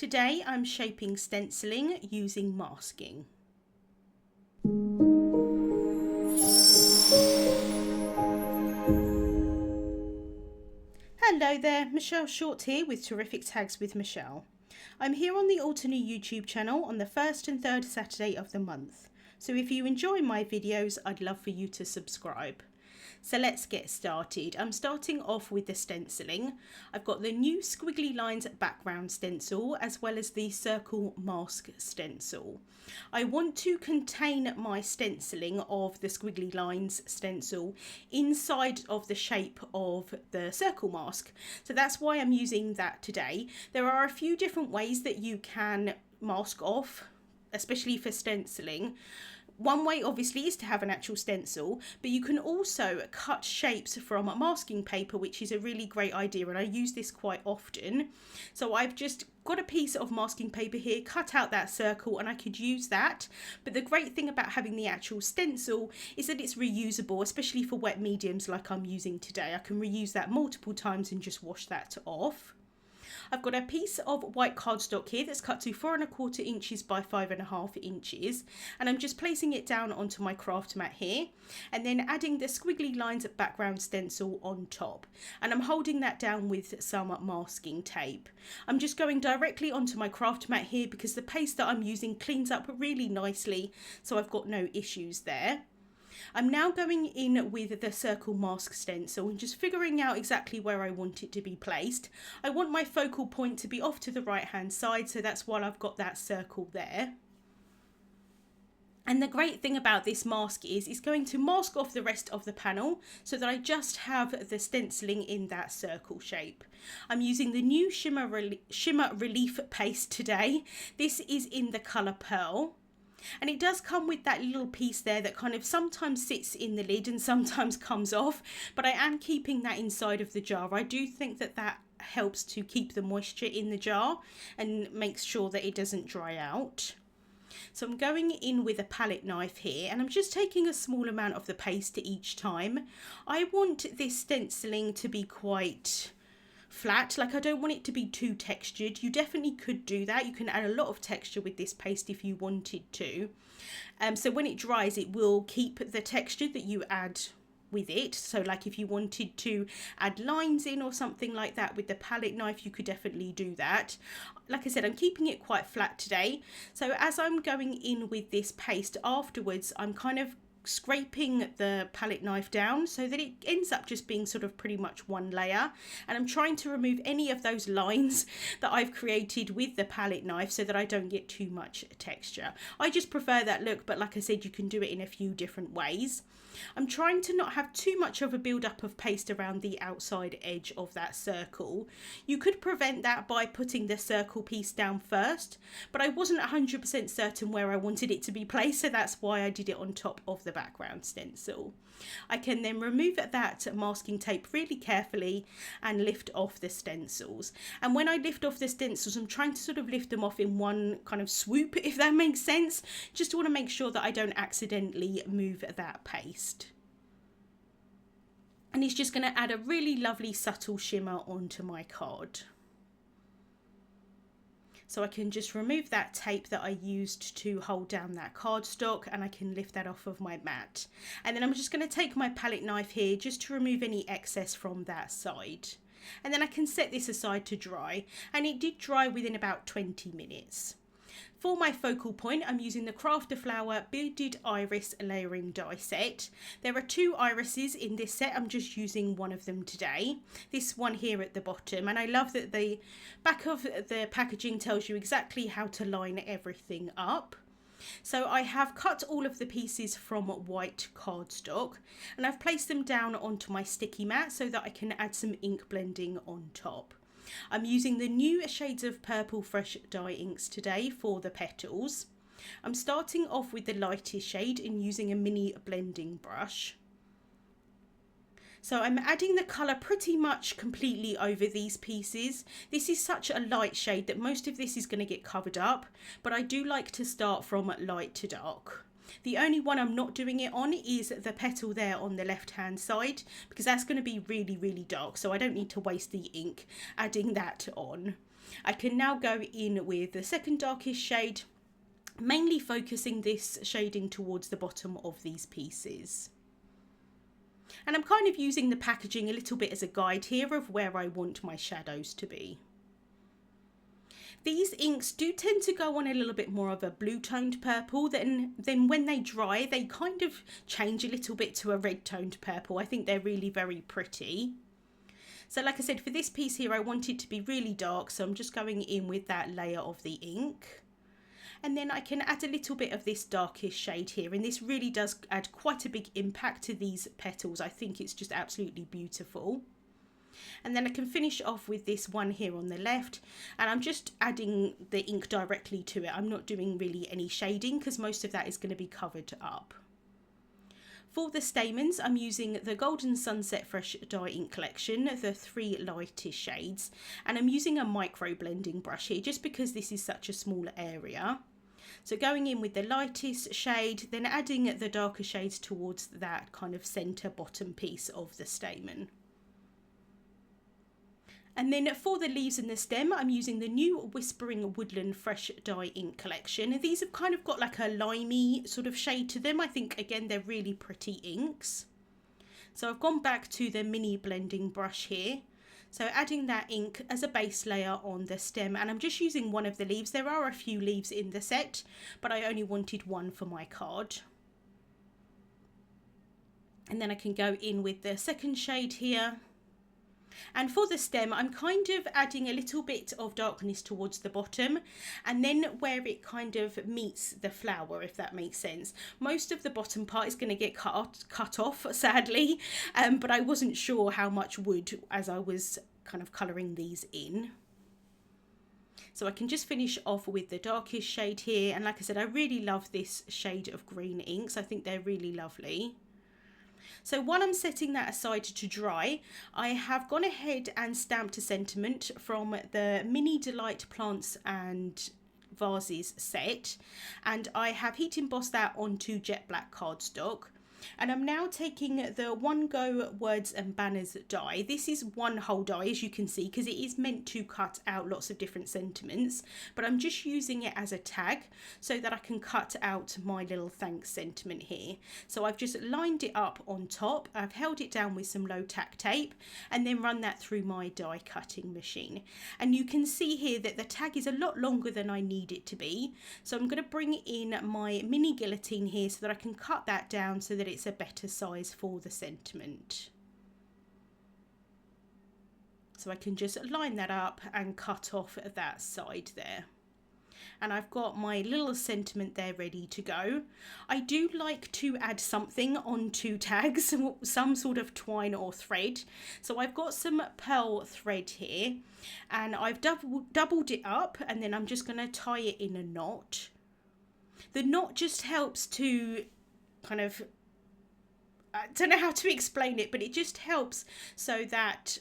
Today I'm shaping stenciling using masking. Hello there, Michelle Short here with Terrific Tags with Michelle. I'm here on the Altenew YouTube channel on the first and third Saturday of the month. So if you enjoy my videos, I'd love for you to subscribe. So let's get started. I'm starting off with the stenciling. I've got the new Squiggly Lines background stencil as well as the circle mask stencil. I want to contain my stenciling of the Squiggly Lines stencil inside of the shape of the circle mask. So that's why I'm using that today. There are a few different ways that you can mask off, especially for stenciling. One way obviously is to have an actual stencil, but you can also cut shapes from masking paper, which is a really great idea, and I use this quite often. So I've just got a piece of masking paper here, cut out that circle, and I could use that. But the great thing about having the actual stencil is that it's reusable, especially for wet mediums like I'm using today. I can reuse that multiple times and just wash that off. I've got a piece of white cardstock here that's cut to 4¼ inches by 5½ inches, and I'm just placing it down onto my craft mat here and then adding the Squiggly Lines background stencil on top, and I'm holding that down with some masking tape. I'm just going directly onto my craft mat here because the paste that I'm using cleans up really nicely, so I've got no issues there. I'm now going in with the circle mask stencil and just figuring out exactly where I want it to be placed. I want my focal point to be off to the right hand side, so that's why I've got that circle there. And the great thing about this mask is it's going to mask off the rest of the panel so that I just have the stenciling in that circle shape. I'm using the new Shimmer Relief paste today. This is in the colour Pearl. And it does come with that little piece there that kind of sometimes sits in the lid and sometimes comes off, but I am keeping that inside of the jar. I do think that that helps to keep the moisture in the jar and makes sure that it doesn't dry out. So I'm going in with a palette knife here and I'm just taking a small amount of the paste each time. I want this stenciling to be quite flat, like I don't want it to be too textured. You definitely could do that. You can add a lot of texture with this paste if you wanted to. So when it dries, it will keep the texture that you add with it. So like if you wanted to add lines in or something like that with the palette knife, you could definitely do that. Like I said, I'm keeping it quite flat today. So as I'm going in with this paste afterwards, I'm kind of scraping the palette knife down so that it ends up just being sort of pretty much one layer, and I'm trying to remove any of those lines that I've created with the palette knife so that I don't get too much texture. I just prefer that look, but like I said, you can do it in a few different ways. I'm trying to not have too much of a build-up of paste around the outside edge of that circle. You could prevent that by putting the circle piece down first, but I wasn't 100% certain where I wanted it to be placed, so that's why I did it on top of the background stencil. I can then remove that masking tape really carefully and lift off the stencils. And when I lift off the stencils, I'm trying to sort of lift them off in one kind of swoop, if that makes sense. Just want to make sure that I don't accidentally move that paste. And it's just going to add a really lovely subtle shimmer onto my card. So I can just remove that tape that I used to hold down that cardstock, and I can lift that off of my mat. And then I'm just going to take my palette knife here just to remove any excess from that side. And then I can set this aside to dry, and it did dry within about 20 minutes. For my focal point, I'm using the Crafty Flower Beaded Iris Layering Die set. There are 2 irises in this set. I'm just using one of them today. This one here at the bottom. And I love that the back of the packaging tells you exactly how to line everything up. So I have cut all of the pieces from white cardstock and I've placed them down onto my sticky mat so that I can add some ink blending on top. I'm using the new shades of Purple Fresh dye inks today for the petals. I'm starting off with the lightest shade and using a mini blending brush. So I'm adding the colour pretty much completely over these pieces. This is such a light shade that most of this is going to get covered up, but I do like to start from light to dark. The only one I'm not doing it on is the petal there on the left hand side, because that's going to be really dark, so I don't need to waste the ink adding that on. I can now go in with the second darkest shade, mainly focusing this shading towards the bottom of these pieces. And I'm kind of using the packaging a little bit as a guide here of where I want my shadows to be. These inks do tend to go on a little bit more of a blue toned purple, then when they dry they kind of change a little bit to a red toned purple. I think they're really very pretty. So like I said, for this piece here I want it to be really dark, so I'm just going in with that layer of the ink. And then I can add a little bit of this darkest shade here, and this really does add quite a big impact to these petals. I think it's just absolutely beautiful. And then I can finish off with this one here on the left, and I'm just adding the ink directly to it. I'm not doing really any shading because most of that is going to be covered up. For the stamens, I'm using the Golden Sunset Fresh Dye Ink Collection, the 3 lightest shades, and I'm using a micro blending brush here just because this is such a small area. So going in with the lightest shade, then adding the darker shades towards that kind of centre bottom piece of the stamen. And then for the leaves and the stem, I'm using the new Whispering Woodland Fresh Dye Ink Collection. These have kind of got like a limey sort of shade to them. I think, again, they're really pretty inks. So I've gone back to the mini blending brush here. So adding that ink as a base layer on the stem, and I'm just using one of the leaves. There are a few leaves in the set, but I only wanted one for my card. And then I can go in with the second shade here. And for the stem, I'm kind of adding a little bit of darkness towards the bottom, and then where it kind of meets the flower, if that makes sense. Most of the bottom part is going to get cut off, sadly, but I wasn't sure how much would as I was kind of colouring these in. So I can just finish off with the darkest shade here, and like I said, I really love this shade of green inks. I think they're really lovely. So while I'm setting that aside to dry, I have gone ahead and stamped a sentiment from the Mini Delight Plants and Vases set, and I have heat embossed that onto jet black cardstock. And I'm now taking the One Go Words and Banners die. This is one whole die, as you can see, because it is meant to cut out lots of different sentiments, but I'm just using it as a tag so that I can cut out my little thanks sentiment here. So I've just lined it up on top, I've held it down with some low tack tape, and then run that through my die cutting machine. And you can see here that the tag is a lot longer than I need it to be, so I'm going to bring in my mini guillotine here so that I can cut that down so that it's a better size for the sentiment. So I can just line that up and cut off that side there. And I've got my little sentiment there ready to go. I do like to add something onto tags, some sort of twine or thread. So I've got some pearl thread here, and I've doubled it up, and then I'm just going to tie it in a knot. The knot just helps to kind of, I don't know how to explain it, but it just helps so that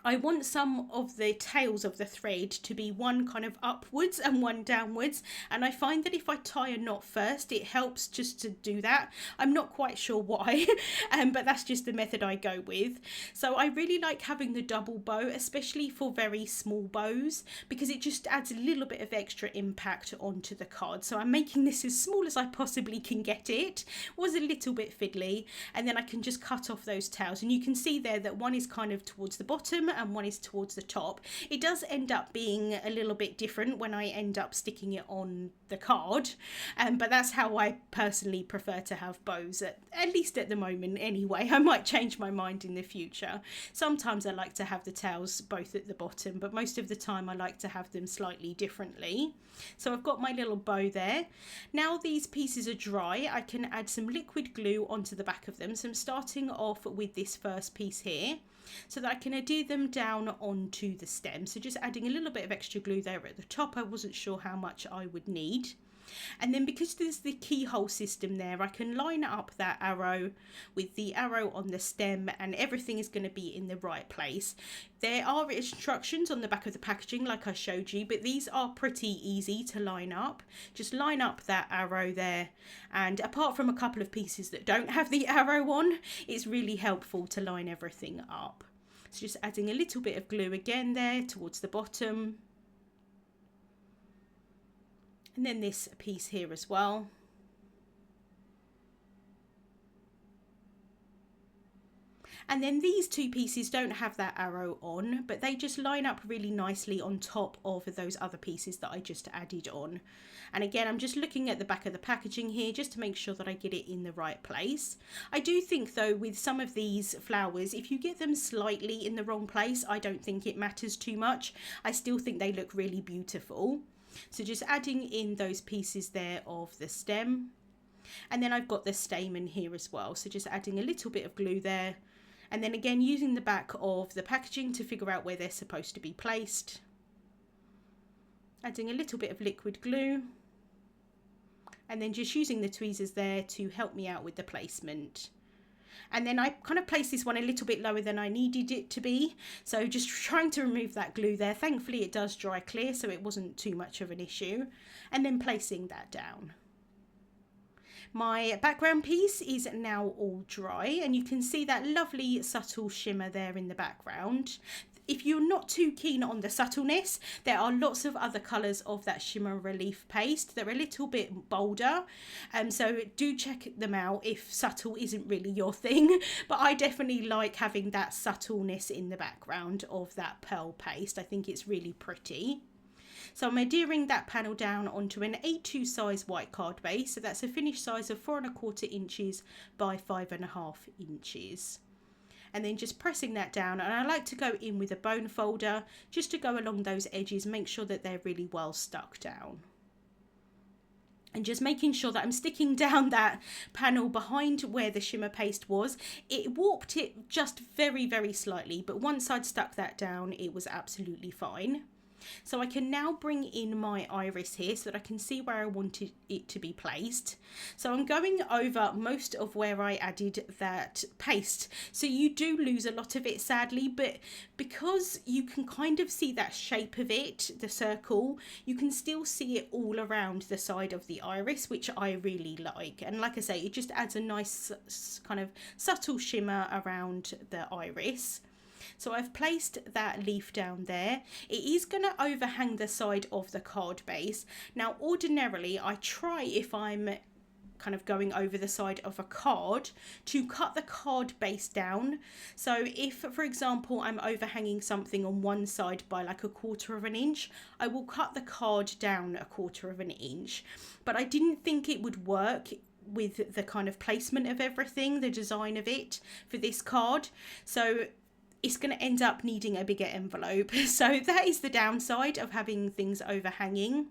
I want some of the tails of the thread to be one kind of upwards and one downwards, and I find that if I tie a knot first, it helps just to do that. I'm not quite sure why, but that's just the method I go with. So I really like having the double bow, especially for very small bows, because it just adds a little bit of extra impact onto the card. So I'm making this as small as I possibly can get it. It was a little bit fiddly, and then I can just cut off those tails, and you can see there that one is kind of towards the bottom and one is towards the top. It does end up being a little bit different when I end up sticking it on the card, but that's how I personally prefer to have bows, at least at the moment anyway. I might change my mind in the future. Sometimes I like to have the tails both at the bottom, but most of the time I like to have them slightly differently. So I've got my little bow there. Now these pieces are dry, I can add some liquid glue onto the back of them. So I'm starting off with this first piece here, so that I can adhere them down onto the stem. So just adding a little bit of extra glue there at the top. I wasn't sure how much I would need. And then because there's the keyhole system there, I can line up that arrow with the arrow on the stem, and everything is going to be in the right place. There are instructions on the back of the packaging like I showed you, but these are pretty easy to line up. Just line up that arrow there, and apart from a couple of pieces that don't have the arrow on, it's really helpful to line everything up. So just adding a little bit of glue again there towards the bottom. And then this piece here as well. And then these two pieces don't have that arrow on, but they just line up really nicely on top of those other pieces that I just added on. And again, I'm just looking at the back of the packaging here just to make sure that I get it in the right place. I do think though, with some of these flowers, if you get them slightly in the wrong place, I don't think it matters too much. I still think they look really beautiful. So just adding in those pieces there of the stem. And then I've got the stamen here as well. So just adding a little bit of glue there. And then again, using the back of the packaging to figure out where they're supposed to be placed. Adding a little bit of liquid glue. And then just using the tweezers there to help me out with the placement. And then I kind of placed this one a little bit lower than I needed it to be. So just trying to remove that glue there. Thankfully it does dry clear, so it wasn't too much of an issue. And then placing that down. My background piece is now all dry, and you can see that lovely subtle shimmer there in the background. If you're not too keen on the subtleness, there are lots of other colours of that shimmer relief paste. They're a little bit bolder, so do check them out if subtle isn't really your thing. But I definitely like having that subtleness in the background of that pearl paste. I think it's really pretty. So I'm adhering that panel down onto an A2 size white card base. So that's a finished size of 4¼ inches by 5½ inches. And then just pressing that down, and I like to go in with a bone folder just to go along those edges, make sure that they're really well stuck down. And just making sure that I'm sticking down that panel behind where the shimmer paste was. It warped it just very, very slightly, but once I'd stuck that down, it was absolutely fine. So I can now bring in my iris here so that I can see where I wanted it to be placed. So I'm going over most of where I added that paste. So you do lose a lot of it sadly, but because you can kind of see that shape of it, the circle, you can still see it all around the side of the iris, which I really like. And like I say, it just adds a nice kind of subtle shimmer around the iris. So I've placed that leaf down there. It is going to overhang the side of the card base. Now, ordinarily, I try, if I'm kind of going over the side of a card, to cut the card base down. So if, for example, I'm overhanging something on one side by like 1/4 inch, I will cut the card down 1/4 inch. But I didn't think it would work with the kind of placement of everything, the design of it for this card. So it's going to end up needing a bigger envelope. So that is the downside of having things overhanging.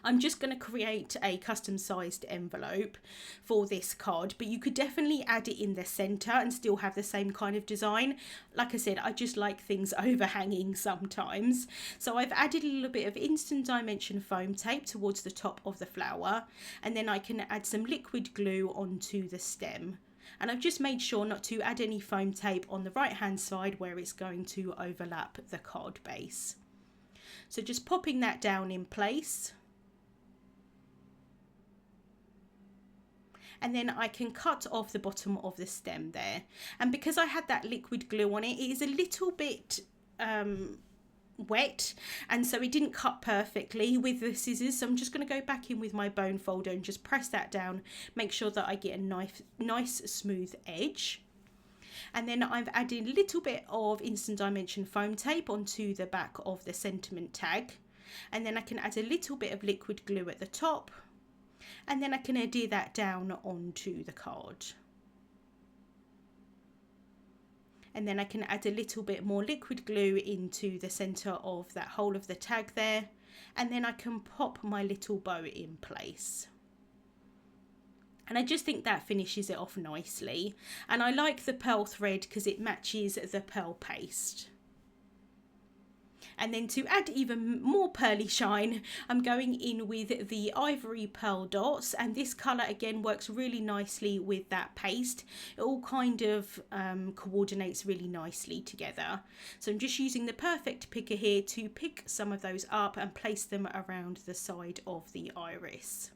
I'm just going to create a custom sized envelope for this card, but you could definitely add it in the center and still have the same kind of design. Like I said, I just like things overhanging sometimes. So I've added a little bit of instant dimension foam tape towards the top of the flower, and then I can add some liquid glue onto the stem. And I've just made sure not to add any foam tape on the right hand side where it's going to overlap the card base. So just popping that down in place. And then I can cut off the bottom of the stem there. And because I had that liquid glue on it, it is a little bit wet, and so it didn't cut perfectly with the scissors. So I'm just going to go back in with my bone folder and just press that down, make sure that I get a nice smooth edge. And then I've added a little bit of instant dimension foam tape onto the back of the sentiment tag, and then I can add a little bit of liquid glue at the top, and then I can adhere that down onto the card. And then I can add a little bit more liquid glue into the center of that whole of the tag there, and then I can pop my little bow in place. And I just think that finishes it off nicely, and I like the pearl thread because it matches the pearl paste. And then to add even more pearly shine, I'm going in with the ivory pearl dots, and this colour again works really nicely with that paste. It all kind of coordinates really nicely together. So I'm just using the perfect picker here to pick some of those up and place them around the side of the iris.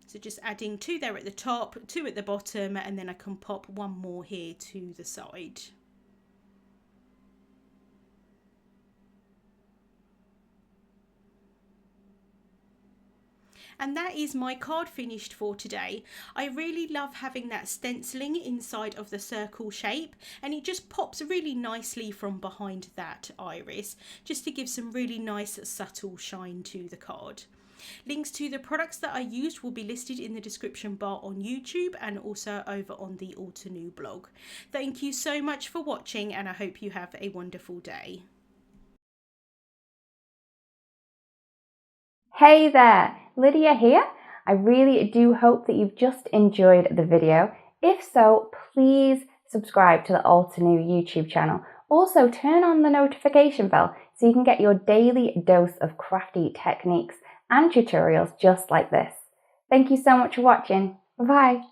So just adding 2 there at the top, 2 at the bottom, and then I can pop 1 more here to the side. And that is my card finished for today. I really love having that stenciling inside of the circle shape, and it just pops really nicely from behind that iris, just to give some really nice subtle shine to the card. Links to the products that I used will be listed in the description bar on YouTube and also over on the Altenew blog. Thank you so much for watching, and I hope you have a wonderful day. Hey there, Lydia here. I really do hope that you've just enjoyed the video. If so, please subscribe to the Altenew YouTube channel. Also, turn on the notification bell so you can get your daily dose of crafty techniques and tutorials just like this. Thank you so much for watching. Bye-bye.